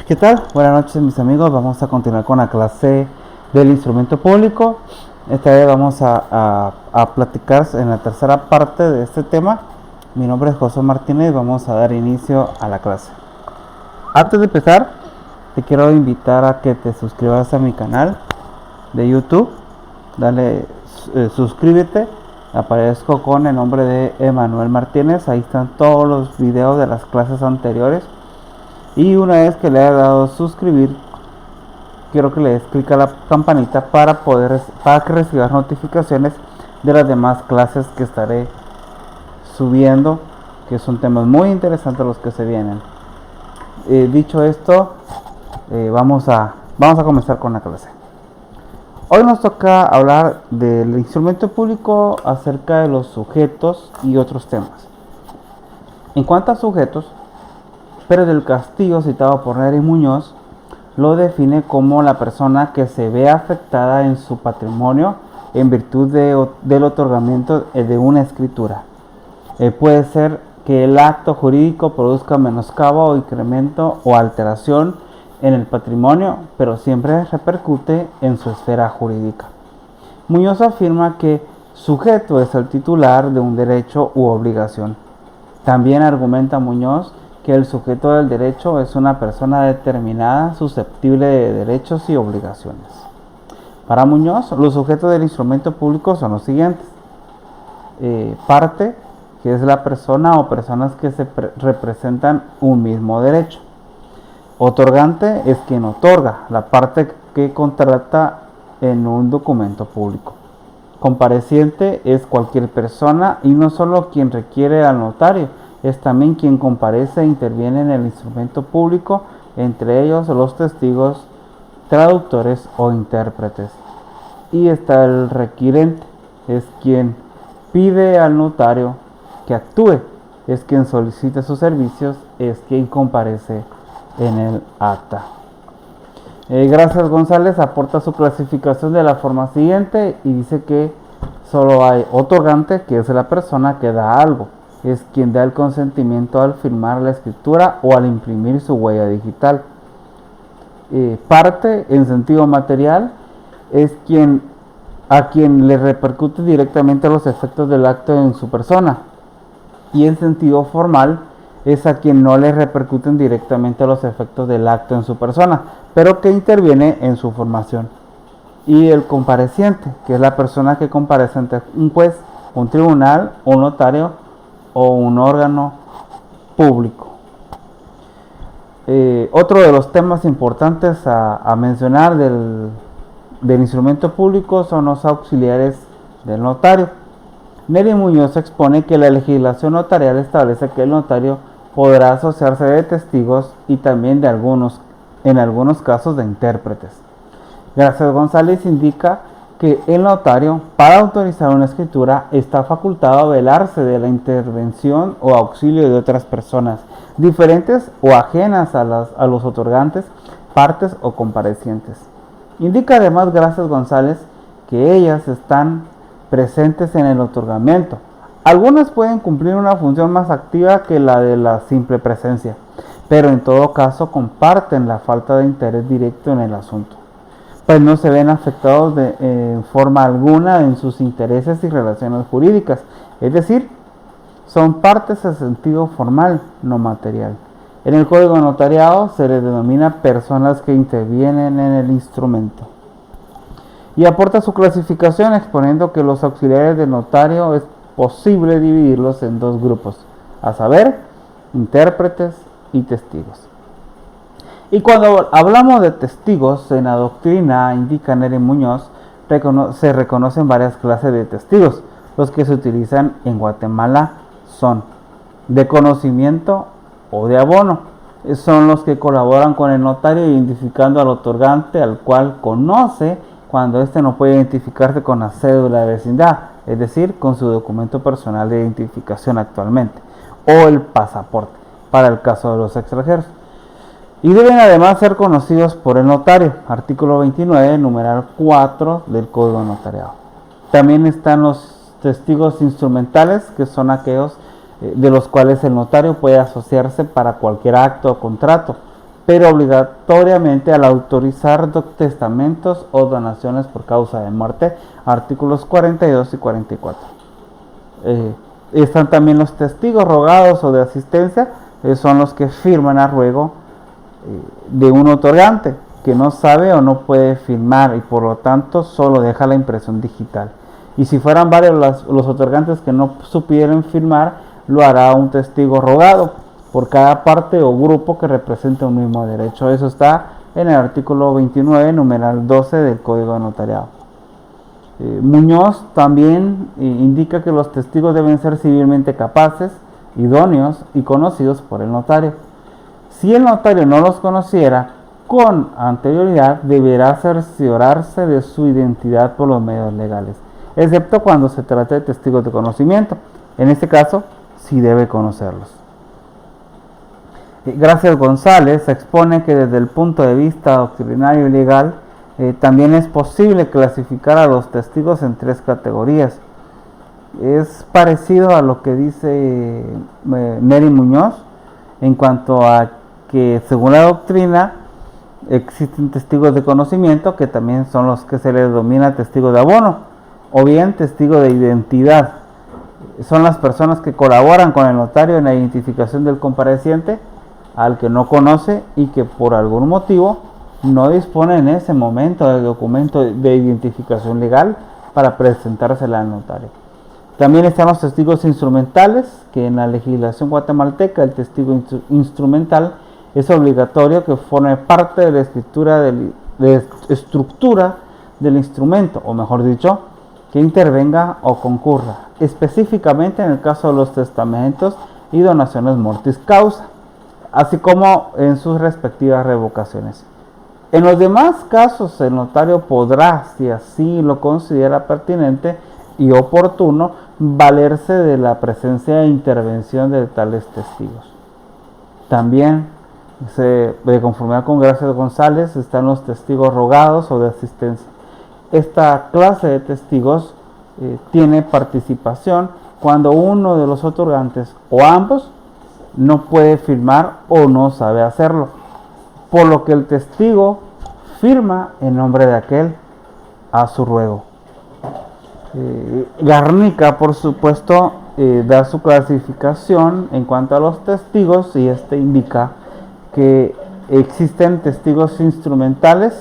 ¿Qué tal? Buenas noches mis amigos, vamos a continuar con la clase del instrumento público. Esta vez vamos a platicar en la tercera parte de este tema. Mi nombre es José Martínez y vamos a dar inicio a la clase. Antes de empezar, te quiero invitar a que te suscribas a mi canal de YouTube. Dale, suscríbete. Aparezco con el nombre de Emanuel Martínez. Ahí están todos los videos de las clases anteriores. Y una vez que le haya dado suscribir, quiero que le des clic a la campanita para que recibas notificaciones de las demás clases que estaré subiendo, que son temas muy interesantes los que se vienen. Dicho esto, vamos a comenzar con la clase. Hoy nos toca hablar del instrumento público acerca de los sujetos y otros temas. En cuanto a sujetos, Pérez del Castillo, citado por Nery Muñoz, lo define como la persona que se ve afectada en su patrimonio en virtud del otorgamiento de una escritura. Puede ser que el acto jurídico produzca menoscabo o incremento o alteración en el patrimonio, pero siempre repercute en su esfera jurídica. Muñoz afirma que sujeto es el titular de un derecho u obligación. También argumenta Muñoz que el sujeto del derecho es una persona determinada susceptible de derechos y obligaciones. Para Muñoz, los sujetos del instrumento público son los siguientes. Parte, que es la persona o personas que representan un mismo derecho. Otorgante es quien otorga, la parte que contrata en un documento público. Compareciente es cualquier persona y no solo quien requiere al notario, es también quien comparece e interviene en el instrumento público, entre ellos los testigos, traductores o intérpretes. Y está el requirente, es quien pide al notario que actúe, es quien solicita sus servicios, es quien comparece en el acta. Gracias González aporta su clasificación de la forma siguiente y dice que solo hay otorgante, que es la persona que da algo. Es quien da el consentimiento al firmar la escritura o al imprimir su huella digital. Parte, en sentido material, es a quien le repercute directamente los efectos del acto en su persona. Y en sentido formal, es a quien no le repercuten directamente los efectos del acto en su persona, pero que interviene en su formación. Y el compareciente, que es la persona que comparece ante un juez, un tribunal, un notario o un órgano público. Otro de los temas importantes a mencionar del instrumento público son los auxiliares del notario. Nery Muñoz expone que la legislación notarial establece que el notario podrá asociarse de testigos y también en algunos casos de intérpretes. Gracias González indica que el notario, para autorizar una escritura, está facultado a velarse de la intervención o auxilio de otras personas, diferentes o ajenas a los otorgantes, partes o comparecientes. Indica además, gracias González, que ellas están presentes en el otorgamiento. Algunas pueden cumplir una función más activa que la de la simple presencia, pero en todo caso comparten la falta de interés directo en el asunto, pues no se ven afectados en forma alguna en sus intereses y relaciones jurídicas, es decir, son partes en sentido formal, no material. En el Código Notariado se les denomina personas que intervienen en el instrumento. Y aporta su clasificación exponiendo que los auxiliares del notario es posible dividirlos en dos grupos, a saber, intérpretes y testigos. Y cuando hablamos de testigos, en la doctrina, indica Nery Muñoz, se reconocen varias clases de testigos. Los que se utilizan en Guatemala son de conocimiento o de abono. Son los que colaboran con el notario identificando al otorgante, al cual conoce cuando éste no puede identificarse con la cédula de vecindad, es decir, con su documento personal de identificación actualmente, o el pasaporte, para el caso de los extranjeros. Y deben además ser conocidos por el notario, artículo 29, numeral 4 del Código Notariado. También están los testigos instrumentales, que son aquellos de los cuales el notario puede asociarse para cualquier acto o contrato, pero obligatoriamente al autorizar testamentos o donaciones por causa de muerte, artículos 42 y 44. Están también los testigos rogados o de asistencia, son los que firman a ruego de un otorgante que no sabe o no puede firmar y por lo tanto solo deja la impresión digital. Y si fueran varios los otorgantes que no supieran firmar, lo hará un testigo rogado por cada parte o grupo que represente un mismo derecho. Eso está en el artículo 29, numeral 12 del Código de Notariado. Muñoz también indica que los testigos deben ser civilmente capaces, idóneos y conocidos por el notario. Si el notario no los conociera con anterioridad, deberá cerciorarse de su identidad por los medios legales, excepto cuando se trate de testigos de conocimiento. En este caso, sí debe conocerlos. Gracias González expone que desde el punto de vista doctrinario y legal, también es posible clasificar a los testigos en 3 categorías. Es parecido a lo que dice Neri Muñoz en cuanto a que según la doctrina existen testigos de conocimiento, que también son los que se les denomina testigos de abono, o bien testigos de identidad. Son las personas que colaboran con el notario en la identificación del compareciente al que no conoce y que por algún motivo no dispone en ese momento del documento de identificación legal para presentársela al notario. También están los testigos instrumentales, que en la legislación guatemalteca el testigo instrumental es obligatorio que forme parte de la estructura del instrumento, o mejor dicho, que intervenga o concurra, específicamente en el caso de los testamentos y donaciones mortis causa, así como en sus respectivas revocaciones. En los demás casos, el notario podrá, si así lo considera pertinente y oportuno, valerse de la presencia e intervención de tales testigos. También, de conformidad con Gracias González, están los testigos rogados o de asistencia. Esta clase de testigos tiene participación cuando uno de los otorgantes o ambos no puede firmar o no sabe hacerlo, por lo que el testigo firma en nombre de aquel a su ruego. Garnica, por supuesto, da su clasificación en cuanto a los testigos y indica que existen testigos instrumentales,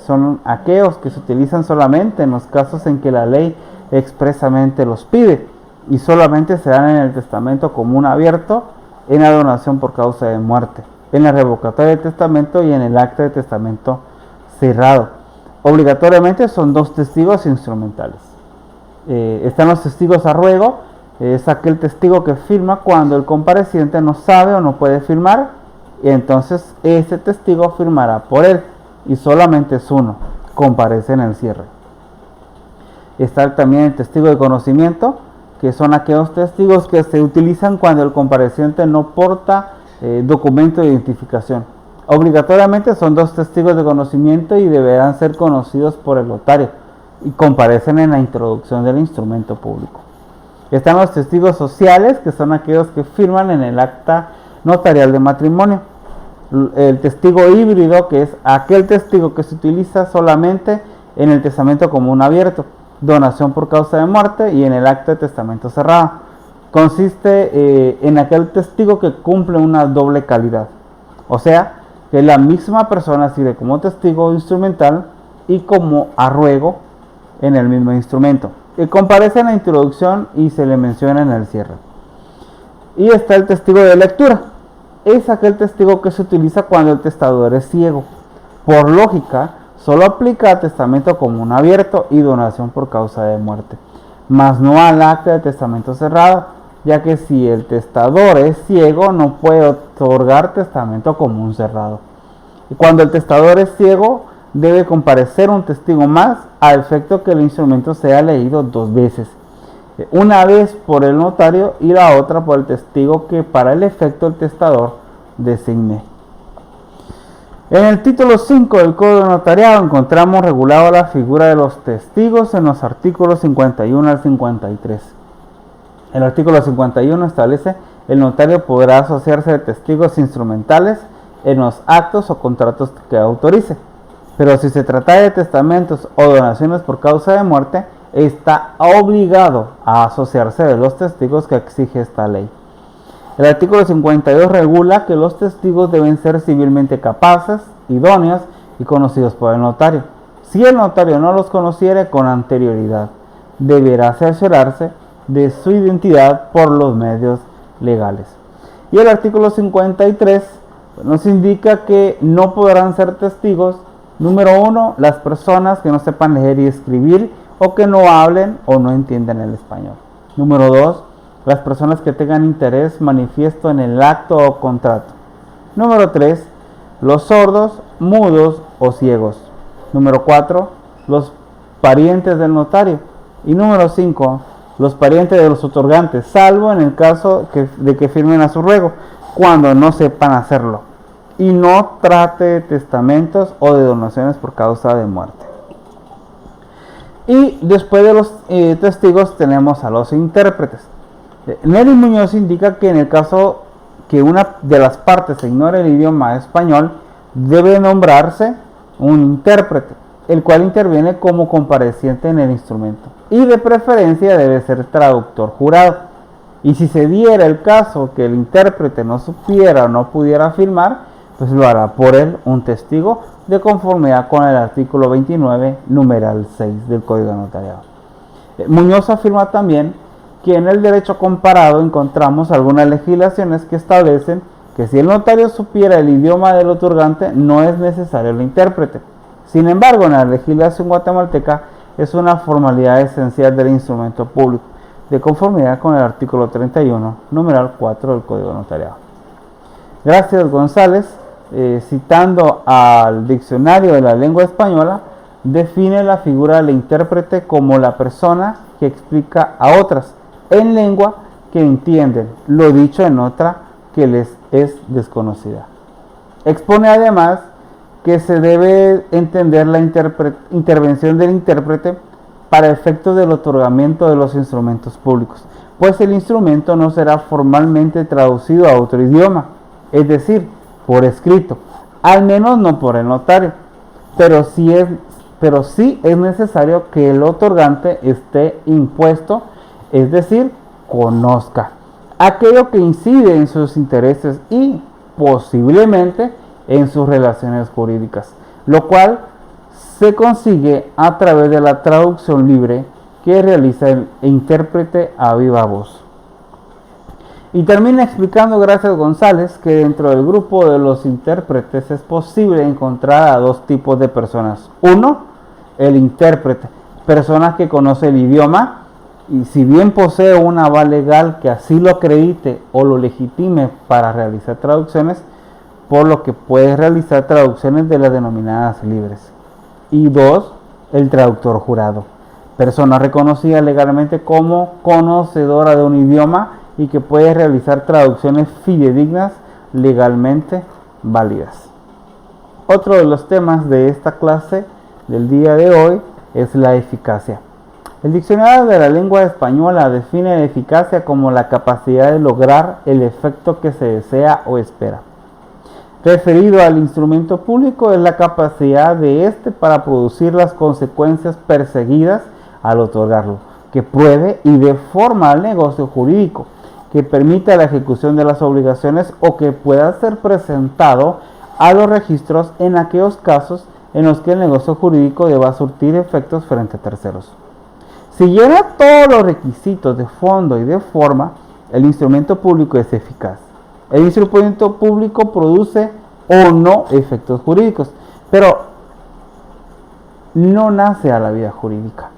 son aquellos que se utilizan solamente en los casos en que la ley expresamente los pide y solamente se dan en el testamento común abierto, en la donación por causa de muerte, en la revocatoria de testamento y en el acta de testamento cerrado. Obligatoriamente son 2 testigos instrumentales. Están los testigos a ruego, es aquel testigo que firma cuando el compareciente no sabe o no puede firmar, y entonces ese testigo firmará por él, y solamente es uno, comparece en el cierre. Está también el testigo de conocimiento, que son aquellos testigos que se utilizan cuando el compareciente no porta documento de identificación. Obligatoriamente son 2 testigos de conocimiento y deberán ser conocidos por el notario y comparecen en la introducción del instrumento público. Están los testigos sociales, que son aquellos que firman en el acta notarial de matrimonio. El testigo híbrido, que es aquel testigo que se utiliza solamente en el testamento común abierto, donación por causa de muerte y en el acta de testamento cerrado. Consiste en aquel testigo que cumple una doble calidad, o sea, que la misma persona sirve como testigo instrumental y como a ruego en el mismo instrumento, que comparece en la introducción y se le menciona en el cierre. Y está el testigo de lectura, es aquel testigo que se utiliza cuando el testador es ciego. Por lógica, solo aplica al testamento común abierto y donación por causa de muerte, mas no al acta de testamento cerrado, ya que si el testador es ciego no puede otorgar testamento común cerrado. Y cuando el testador es ciego, debe comparecer un testigo más a efecto que el instrumento sea leído 2 veces, una vez por el notario y la otra por el testigo que para el efecto el testador designe. En el título 5 del Código Notariado encontramos regulado la figura de los testigos en los artículos 51 al 53. El artículo 51 establece: el notario podrá asociarse de testigos instrumentales en los actos o contratos que autorice. Pero si se trata de testamentos o donaciones por causa de muerte, está obligado a asociarse de los testigos que exige esta ley. El artículo 52 regula que los testigos deben ser civilmente capaces, idóneos y conocidos por el notario. Si el notario no los conociere con anterioridad, deberá cerciorarse de su identidad por los medios legales. Y el artículo 53 nos indica que no podrán ser testigos, número 1, las personas que no sepan leer y escribir o que no hablen o no entiendan el español. Número 2, las personas que tengan interés manifiesto en el acto o contrato. Número 3, los sordos, mudos o ciegos. Número 4, los parientes del notario. Y número 5, los parientes de los otorgantes, salvo en el caso de que firmen a su ruego, cuando no sepan hacerlo. Y no trate de testamentos o de donaciones por causa de muerte. Y después de los testigos tenemos a los intérpretes. Nery Muñoz indica que en el caso que una de las partes ignore el idioma español, debe nombrarse un intérprete, el cual interviene como compareciente en el instrumento. Y de preferencia debe ser traductor jurado. Y si se diera el caso que el intérprete no supiera o no pudiera firmar, pues lo hará por él un testigo de conformidad con el artículo 29, numeral 6 del Código Notariado. Muñoz afirma también que en el derecho comparado encontramos algunas legislaciones que establecen que si el notario supiera el idioma del otorgante, no es necesario el intérprete. Sin embargo, en la legislación guatemalteca es una formalidad esencial del instrumento público, de conformidad con el artículo 31, numeral 4 del Código Notariado. Gracias González, citando al Diccionario de la Lengua Española, define la figura del intérprete como la persona que explica a otras en lengua que entienden lo dicho en otra que les es desconocida. Expone además que se debe entender la intervención del intérprete para efectos del otorgamiento de los instrumentos públicos, pues el instrumento no será formalmente traducido a otro idioma, es decir, por escrito, al menos no por el notario, pero sí es necesario que el otorgante esté impuesto, es decir, conozca aquello que incide en sus intereses y posiblemente en sus relaciones jurídicas, lo cual se consigue a través de la traducción libre que realiza el intérprete a viva voz. Y termina explicando, gracias González, que dentro del grupo de los intérpretes es posible encontrar a dos tipos de personas. Uno, el intérprete, persona que conoce el idioma y si bien posee un aval legal que así lo acredite o lo legitime para realizar traducciones, por lo que puede realizar traducciones de las denominadas libres. Y dos, el traductor jurado, persona reconocida legalmente como conocedora de un idioma y que puede realizar traducciones fidedignas legalmente válidas. Otro de los temas de esta clase del día de hoy es la eficacia. El Diccionario de la Lengua Española define la eficacia como la capacidad de lograr el efecto que se desea o espera. Referido al instrumento público es la capacidad de éste para producir las consecuencias perseguidas al otorgarlo, que pruebe y dé forma al negocio jurídico, que permita la ejecución de las obligaciones o que pueda ser presentado a los registros en aquellos casos en los que el negocio jurídico deba surtir efectos frente a terceros. Si llena todos los requisitos de fondo y de forma, el instrumento público es eficaz. El instrumento público produce o no efectos jurídicos, pero no nace a la vida jurídica.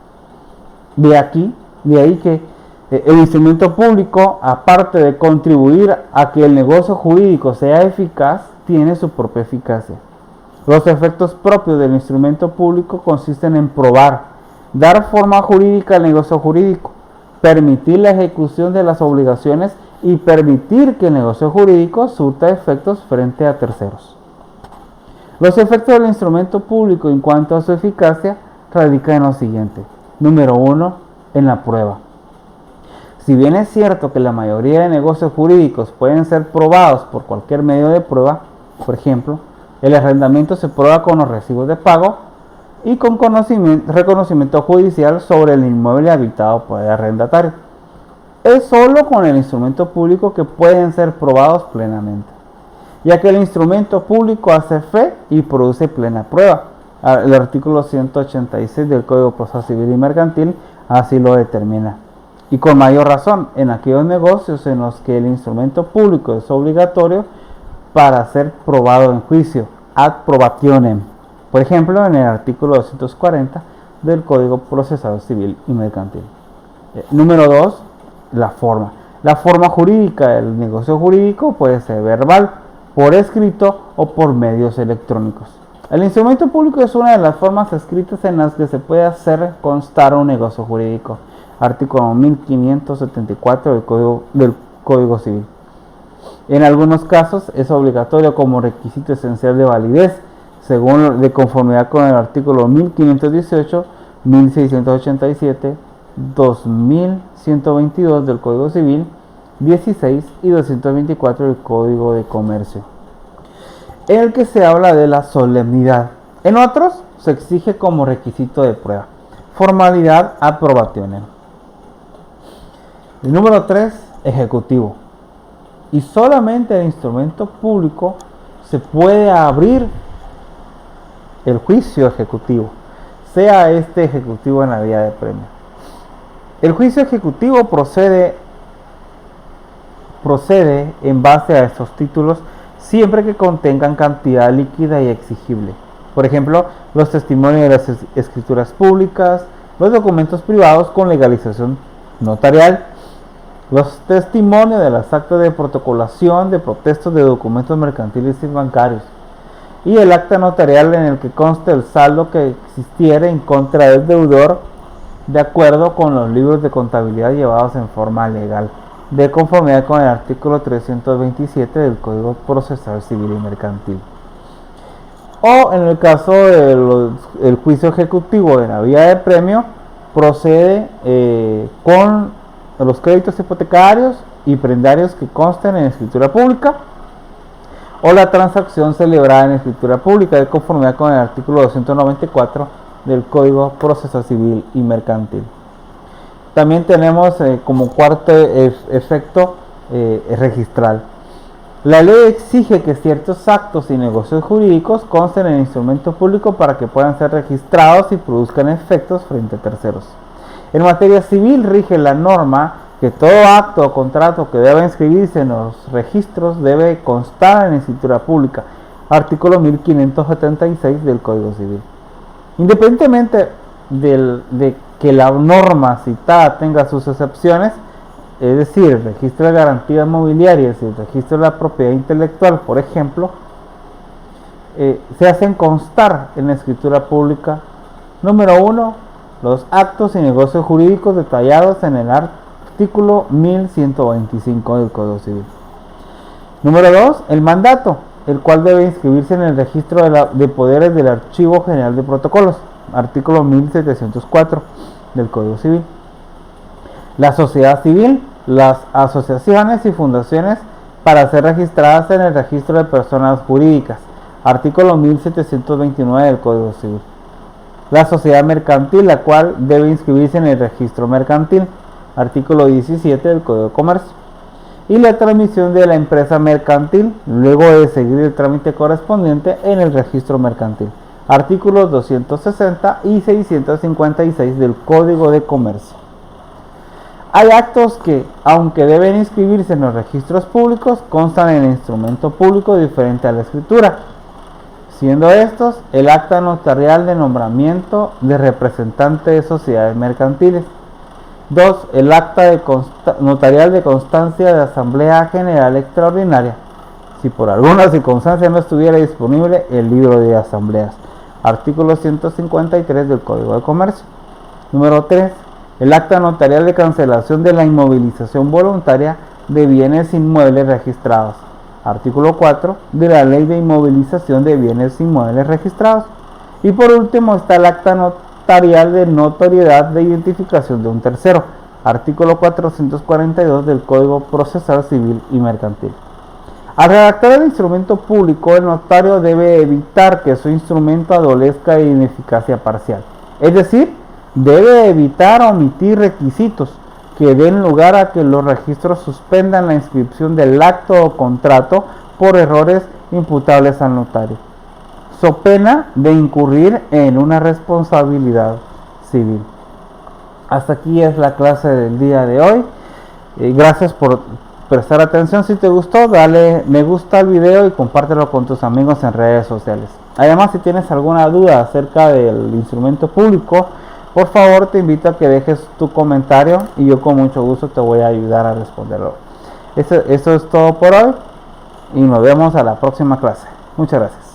De ahí que el instrumento público, aparte de contribuir a que el negocio jurídico sea eficaz, tiene su propia eficacia. Los efectos propios del instrumento público consisten en probar, dar forma jurídica al negocio jurídico, permitir la ejecución de las obligaciones y permitir que el negocio jurídico surta efectos frente a terceros. Los efectos del instrumento público en cuanto a su eficacia radican en lo siguiente. Número 1, en la prueba. Si bien es cierto que la mayoría de negocios jurídicos pueden ser probados por cualquier medio de prueba, Por ejemplo, el arrendamiento se prueba con los recibos de pago y con reconocimiento judicial sobre el inmueble habitado por el arrendatario. Es solo con el instrumento público que pueden ser probados plenamente, ya que el instrumento público hace fe y produce plena prueba. El artículo 186 del Código Procesal Civil y Mercantil así lo determina. Y con mayor razón en aquellos negocios en los que el instrumento público es obligatorio para ser probado en juicio, ad probationem. Por ejemplo, en el artículo 240 del Código Procesal Civil y Mercantil. Número 2. La forma. La forma jurídica del negocio jurídico puede ser verbal, por escrito o por medios electrónicos. El instrumento público es una de las formas escritas en las que se puede hacer constar un negocio jurídico. Artículo 1574 del Código Civil. En algunos casos es obligatorio como requisito esencial de validez, según de conformidad con el artículo 1518, 1687, 2122 del Código Civil, 16 y 224 del Código de Comercio, en el que se habla de la solemnidad. En otros se exige como requisito de prueba. Formalidad ad probationem. El número 3, ejecutivo. Y solamente el instrumento público se puede abrir el juicio ejecutivo, sea este ejecutivo en la vía de premio. El juicio ejecutivo procede en base a estos títulos siempre que contengan cantidad líquida y exigible. Por ejemplo, los testimonios de las escrituras públicas, los documentos privados con legalización notarial, los testimonios de las actas de protocolación, de protestos de documentos mercantiles y bancarios, y el acta notarial en el que conste el saldo que existiera en contra del deudor, de acuerdo con los libros de contabilidad llevados en forma legal, de conformidad con el artículo 327 del Código Procesal Civil y Mercantil. O en el caso del juicio ejecutivo de la vía de premio, procede con los créditos hipotecarios y prendarios que consten en escritura pública, o la transacción celebrada en escritura pública de conformidad con el artículo 294 del Código Procesal Civil y Mercantil. También tenemos como cuarto efecto registral. La ley exige que ciertos actos y negocios jurídicos consten en instrumento público para que puedan ser registrados y produzcan efectos frente a terceros. En materia civil rige la norma que todo acto o contrato que deba inscribirse en los registros debe constar en escritura pública. Artículo 1576 del Código Civil. Independientemente de que la norma citada tenga sus excepciones, es decir, el registro de garantías mobiliarias y el registro de la propiedad intelectual, por ejemplo, se hacen constar en la escritura pública, número 1, los actos y negocios jurídicos detallados en el artículo 1125 del Código Civil. Número 2, el mandato, el cual debe inscribirse en el registro de poderes del Archivo General de Protocolos, artículo 1704 del Código Civil. La sociedad civil, las asociaciones y fundaciones para ser registradas en el registro de personas jurídicas, artículo 1729 del Código Civil. La sociedad mercantil, la cual debe inscribirse en el registro mercantil, artículo 17 del Código de Comercio. Y la transmisión de la empresa mercantil, luego de seguir el trámite correspondiente en el registro mercantil, artículos 260 y 656 del Código de Comercio. Hay actos que, aunque deben inscribirse en los registros públicos, constan en el instrumento público diferente a la escritura, siendo estos el acta notarial de nombramiento de representante de sociedades mercantiles. 2. El acta notarial de constancia de Asamblea General Extraordinaria, si por alguna circunstancia no estuviera disponible el libro de asambleas. Artículo 153 del Código de Comercio. Número 3. El acta notarial de cancelación de la inmovilización voluntaria de bienes inmuebles registrados. Artículo 4 de la Ley de Inmovilización de Bienes Inmuebles Registrados. Y por último está el acta notarial de notoriedad de identificación de un tercero. Artículo 442 del Código Procesal Civil y Mercantil. Al redactar el instrumento público, el notario debe evitar que su instrumento adolezca de ineficacia parcial. Es decir, debe evitar omitir requisitos que den lugar a que los registros suspendan la inscripción del acto o contrato por errores imputables al notario, so pena de incurrir en una responsabilidad civil. Hasta aquí es la clase del día de hoy. Gracias por prestar atención. Si te gustó, dale me gusta al video y compártelo con tus amigos en redes sociales. Además, si tienes alguna duda acerca del instrumento público, por favor te invito a que dejes tu comentario y yo con mucho gusto te voy a ayudar a responderlo. Eso es todo por hoy y nos vemos a la próxima clase. Muchas gracias.